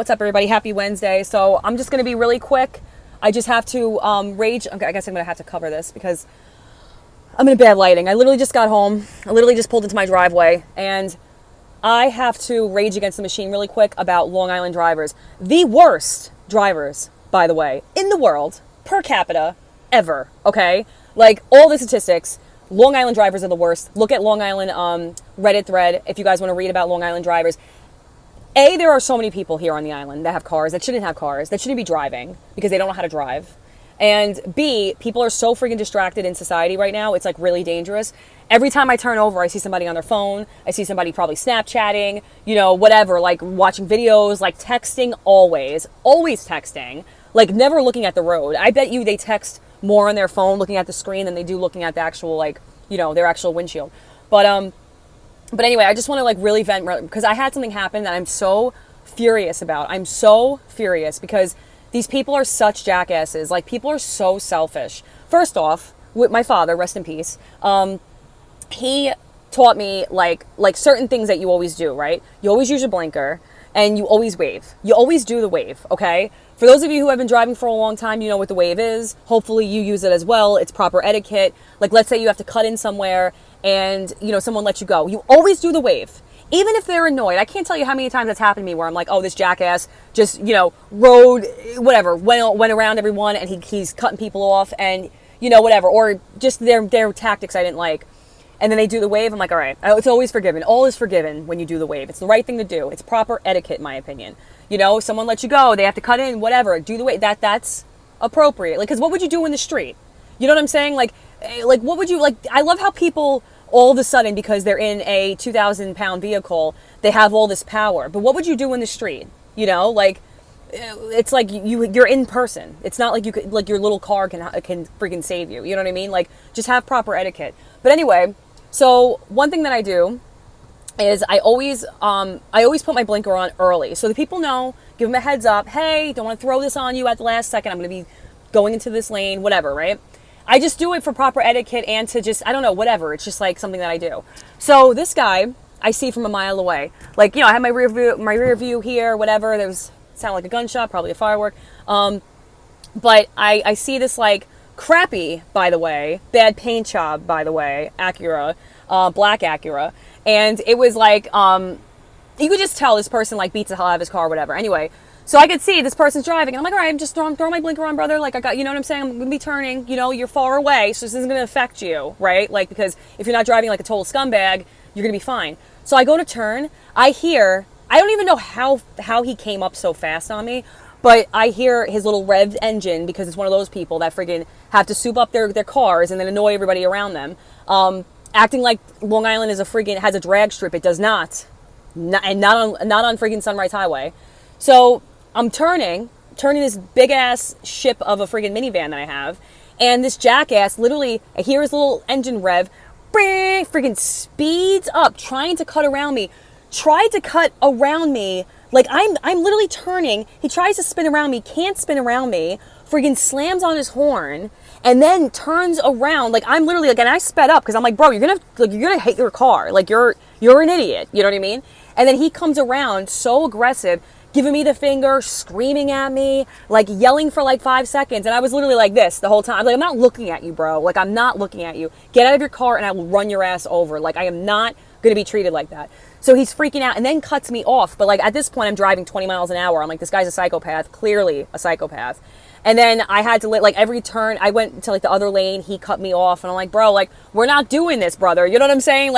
What's up, everybody? Happy Wednesday. So I'm just going to be really quick. I just have to rage. Okay, I guess I'm going to have to cover this because I'm in bad lighting. I literally just got home. I literally just pulled into my driveway, and I have to rage against the machine really quick about Long Island drivers. The worst drivers, by the way, in the world, per capita, ever, okay? Like, all the statistics, Long Island drivers are the worst. Look at Long Island Reddit thread if you guys want to read about Long Island drivers. A, there are so many people here on the island that have cars, that shouldn't have cars, that shouldn't be driving because they don't know how to drive. And B, people are so freaking distracted in society right now, it's like really dangerous. Every time I turn over, I see somebody on their phone, I see somebody probably Snapchatting, whatever, like watching videos, like texting, always texting, like never looking at the road. I bet you they text more on their phone looking at the screen than they do looking at the actual, their actual windshield. But anyway, I just want to really vent because I had something happen that I'm so furious about. I'm so furious because these people are such jackasses. Like, people are so selfish. First off, with my father, rest in peace, he taught me like certain things that you always do, right? You always use your blinker and you always wave. You always do the wave, okay? For those of you who have been driving for a long time, you know what the wave is. Hopefully you use it as well. It's proper etiquette. Like, let's say you have to cut in somewhere and, someone lets you go. You always do the wave. Even if they're annoyed. I can't tell you how many times that's happened to me where I'm like, oh, this jackass just, went around everyone and he's cutting people off and, whatever. Or just their tactics I didn't like. And then they do the wave. I'm like, all right, it's always forgiven. All is forgiven when you do the wave. It's the right thing to do. It's proper etiquette, in my opinion. Someone lets you go. They have to cut in, whatever. Do the wave. That's appropriate. Like, because what would you do in the street? You know what I'm saying? Like what would you, I love how people all of a sudden, because they're in a 2,000-pound vehicle, they have all this power. But what would you do in the street? It's like you're in person. It's not like you could, like, your little car can freaking save you. You know what I mean? Like, just have proper etiquette. But anyway, so one thing that I do is I always put my blinker on early. So the people know, give them a heads up. Hey, don't want to throw this on you at the last second. I'm going to be going into this lane, whatever, right? I just do it for proper etiquette and to just, I don't know, whatever. It's just like something that I do. So this guy, I see from a mile away. Like, I have my rear view here, whatever. Sounded like a gunshot, probably a firework. But I see this, crappy, by the way, bad paint job, by the way, Acura, black Acura. And it was you could just tell this person, beats the hell out of his car, whatever. Anyway, so I could see this person's driving. And I'm like, all right, I'm just throwing my blinker on, brother. Like, I got, you know what I'm saying? I'm going to be turning, you're far away, so this isn't going to affect you, right? Because if you're not driving like a total scumbag, you're going to be fine. So I go to turn. I don't even know how he came up so fast on me, but I hear his little revved engine, because it's one of those people that friggin' have to soup up their cars and then annoy everybody around them. Acting like Long Island has a drag strip. It does not. And not on friggin' Sunrise Highway. So I'm turning this big ass ship of a friggin' minivan that I have, and this jackass literally, I hear his little engine rev, friggin' speeds up, trying to cut around me. Tried to cut around me. Like, I'm literally turning. He tries to spin around me, can't spin around me, friggin' slams on his horn, and then turns around. Like, I'm literally, and I sped up because I'm like, bro, you're gonna hit your car. Like, you're an idiot. You know what I mean? And then he comes around so aggressive, giving me the finger, screaming at me, yelling for 5 seconds. And I was literally like this the whole time. I'm not looking at you, bro. I'm not looking at you. Get out of your car and I will run your ass over. I am not going to be treated like that. So he's freaking out and then cuts me off. But at this point, I'm driving 20 miles an hour. I'm like, this guy's a psychopath, clearly a psychopath. And then I had to every turn, I went to the other lane. He cut me off. And I'm like, bro, we're not doing this, brother. You know what I'm saying?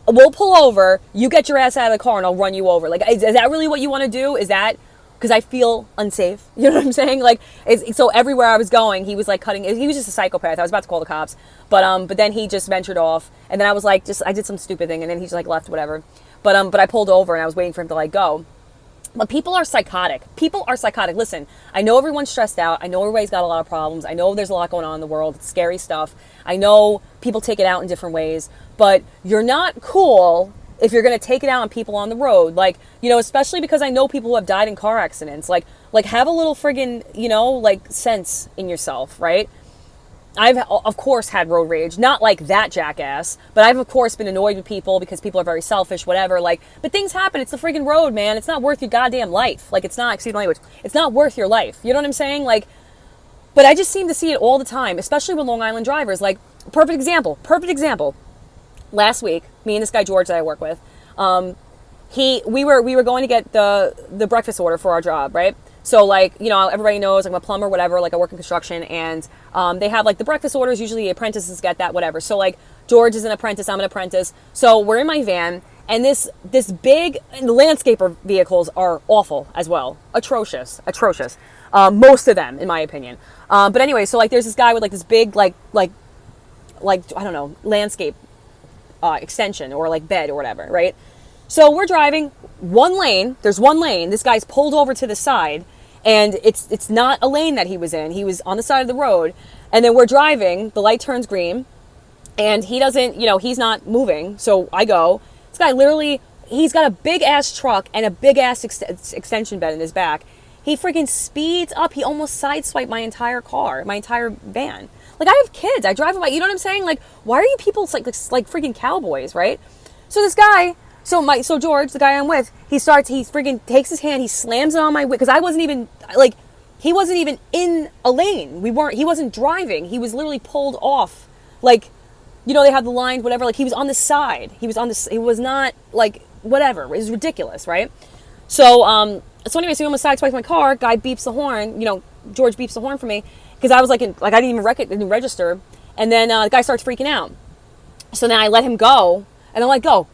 We'll pull over, you get your ass out of the car and I'll run you over. Is that really what you want to do? Is that because I feel unsafe? You know what I'm saying? So everywhere I was going, he was cutting. He was just a psychopath. I was about to call the cops, but then he just ventured off, and then I was I did some stupid thing, and then he just left, whatever. But I pulled over and I was waiting for him to go. But people are psychotic. Listen, I know everyone's stressed out. I know everybody's got a lot of problems. I know there's a lot going on in the world. It's scary stuff. I know people take it out in different ways. But you're not cool if you're going to take it out on people on the road. Especially because I know people who have died in car accidents. Have a little friggin', sense in yourself, right? I've of course had road rage, not like that jackass, but I've of course been annoyed with people because people are very selfish, whatever. Like, but things happen. It's the freaking road, man. It's not worth your goddamn life. Like, it's not. Excuse my language. It's not worth your life. You know what I'm saying? Like, but I just seem to see it all the time, especially with Long Island drivers. Like, perfect example. Perfect example. Last week, me and this guy George that I work with, we were going to get the breakfast order for our job, right? So, like, you know, everybody knows, like, I'm a plumber, whatever, like, I work in construction, and they have, like, the breakfast orders, usually apprentices get that, whatever. So, like, George is an apprentice, I'm an apprentice. So, we're in my van, and this big, and the landscaper vehicles are awful as well. Atrocious. Most of them, in my opinion. But anyway, so, like, there's this guy with, like, this big, like I don't know, landscape extension, or, like, bed, or whatever, right? So, we're driving one lane, there's one lane, this guy's pulled over to the side, and it's not a lane that he was in. He was on the side of the road. And then we're driving. The light turns green. And he doesn't, you know, he's not moving. So I go. This guy literally, he's got a big-ass truck and a big-ass extension bed in his back. He freaking speeds up. He almost sideswiped my entire car, my entire van. Like, I have kids. I drive by. You know what I'm saying? Like, why are you people like freaking cowboys, right? So this guy... So George, the guy I'm with, he freaking takes his hand, he slams it on my because I wasn't even, like, he wasn't even in a lane. He wasn't driving. He was literally pulled off. Like, you know, they have the line, whatever, like, he was on the side. He was not, like, whatever. It was ridiculous, right? So anyway, so he almost sideswipes my car, guy beeps the horn, you know, George beeps the horn for me, because I was like, I didn't even register, and then the guy starts freaking out. So then I let him go. And I'm like, go,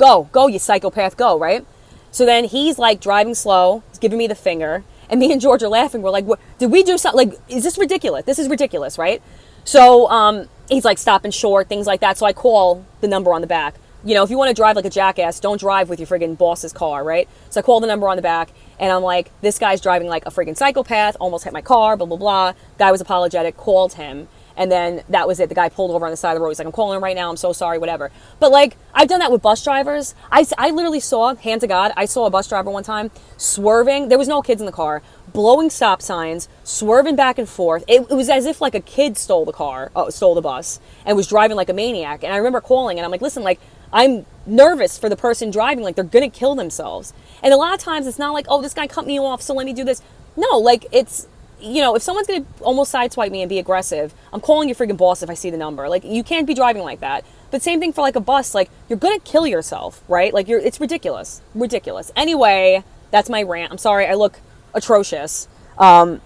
you psychopath, go, right? So then he's like driving slow, he's giving me the finger, and me and George are laughing. We're like, what, did we do something? Like, is this ridiculous? This is ridiculous, right? So he's like stopping short, things like that. So I call the number on the back. You know, if you want to drive like a jackass, don't drive with your friggin' boss's car, right? So I call the number on the back, and I'm like, this guy's driving like a friggin' psychopath, almost hit my car, blah, blah, blah. Guy was apologetic, called him. And then that was it. The guy pulled over on the side of the road. He's like, I'm calling him right now. I'm so sorry, whatever. But, like, I've done that with bus drivers. I literally saw, hand to God, I saw a bus driver one time swerving. There was no kids in the car. Blowing stop signs, swerving back and forth. It was as if, like, a kid stole the bus, and was driving like a maniac. And I remember calling, and I'm like, listen, like, I'm nervous for the person driving. Like, they're going to kill themselves. And a lot of times it's not like, oh, this guy cut me off, so let me do this. No, like, it's... You know, if someone's going to almost sideswipe me and be aggressive, I'm calling your freaking boss if I see the number. Like, you can't be driving like that. But same thing for, like, a bus. Like, you're going to kill yourself, right? Like, it's ridiculous. Ridiculous. Anyway, that's my rant. I'm sorry. I look atrocious. I'm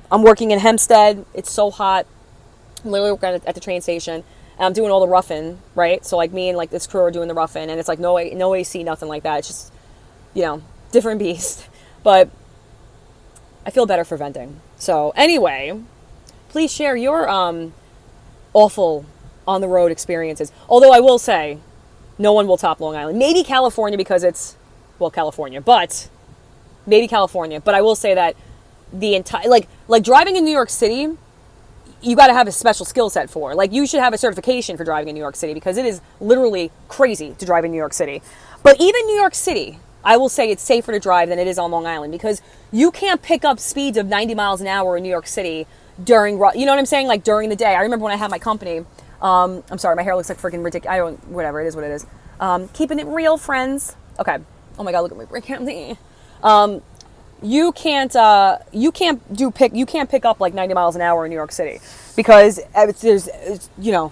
working in Hempstead. It's so hot. I'm literally working at the train station. And I'm doing all the roughing, right? So, like, me and, like, this crew are doing the roughing. And it's, like, no AC, nothing like that. It's just, you know, different beast. But I feel better for venting. So anyway, please share your awful on-the-road experiences. Although I will say, no one will top Long Island. Maybe California because it's, well, California. But, maybe California. But I will say that the entire, like driving in New York City, you got to have a special skill set for. Like, you should have a certification for driving in New York City because it is literally crazy to drive in New York City. But even New York City... I will say it's safer to drive than it is on Long Island because you can't pick up speeds of 90 miles an hour in New York City during, you know what I'm saying? Like during the day. I remember when I had my company, I'm sorry, my hair looks like freaking ridiculous. Whatever, it is what it is. Keeping it real, friends. Okay. Oh my God, look at my brick hammy. You can't pick up like 90 miles an hour in New York City because there's you know,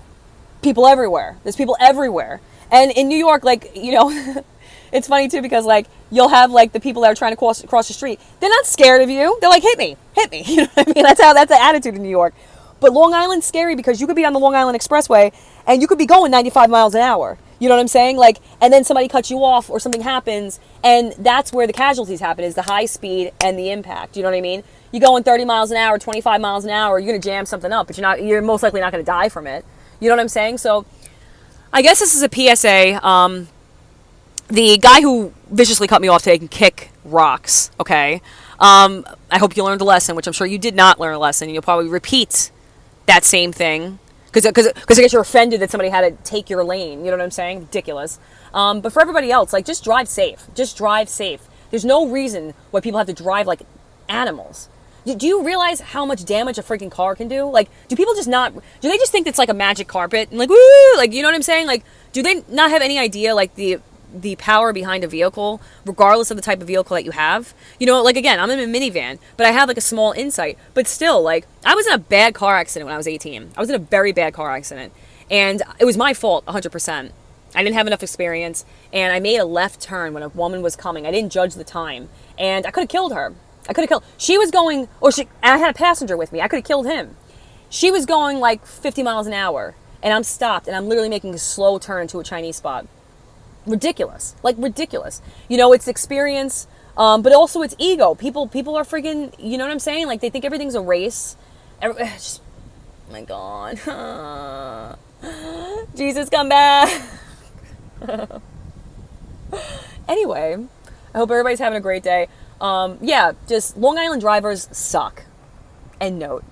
people everywhere. There's people everywhere. And in New York, like, you know, it's funny too because like you'll have like the people that are trying to cross the street. They're not scared of you. They're like, hit me. You know what I mean? That's the attitude in New York. But Long Island's scary because you could be on the Long Island Expressway and you could be going 95 miles an hour. You know what I'm saying? Like, and then somebody cuts you off or something happens, and that's where the casualties happen, is the high speed and the impact. You know what I mean? You going 30 miles an hour, 25 miles an hour, you're gonna jam something up, but you're most likely not gonna die from it. You know what I'm saying? So I guess this is a PSA. The guy who viciously cut me off today can kick rocks, okay? I hope you learned a lesson, which I'm sure you did not learn a lesson. You'll probably repeat that same thing. Because I guess you're offended that somebody had to take your lane. You know what I'm saying? Ridiculous. But for everybody else, like, just drive safe. Just drive safe. There's no reason why people have to drive like animals. Do you realize how much damage a freaking car can do? Like, do people just not, do they just think it's like a magic carpet and like, woo, like, you know what I'm saying? Like, do they not have any idea, like, the power behind a vehicle, regardless of the type of vehicle that you have? You know, like, again, I'm in a minivan, but I have like a small insight, but still, like, I was in a bad car accident when I was 18. I was in a very bad car accident, and it was my fault 100%. I didn't have enough experience, and I made a left turn when a woman was coming. I didn't judge the time, and I could have killed her. She was going, I had a passenger with me. I could have killed him. She was going like 50 miles an hour, and I'm stopped, and I'm literally making a slow turn to a Chinese spot. Ridiculous. Like, ridiculous. You know, it's experience, but also it's ego. People are freaking, you know what I'm saying? Like, they think everything's a race. Oh my God. Jesus, come back. Anyway, I hope everybody's having a great day. Yeah, just Long Island drivers suck. End note.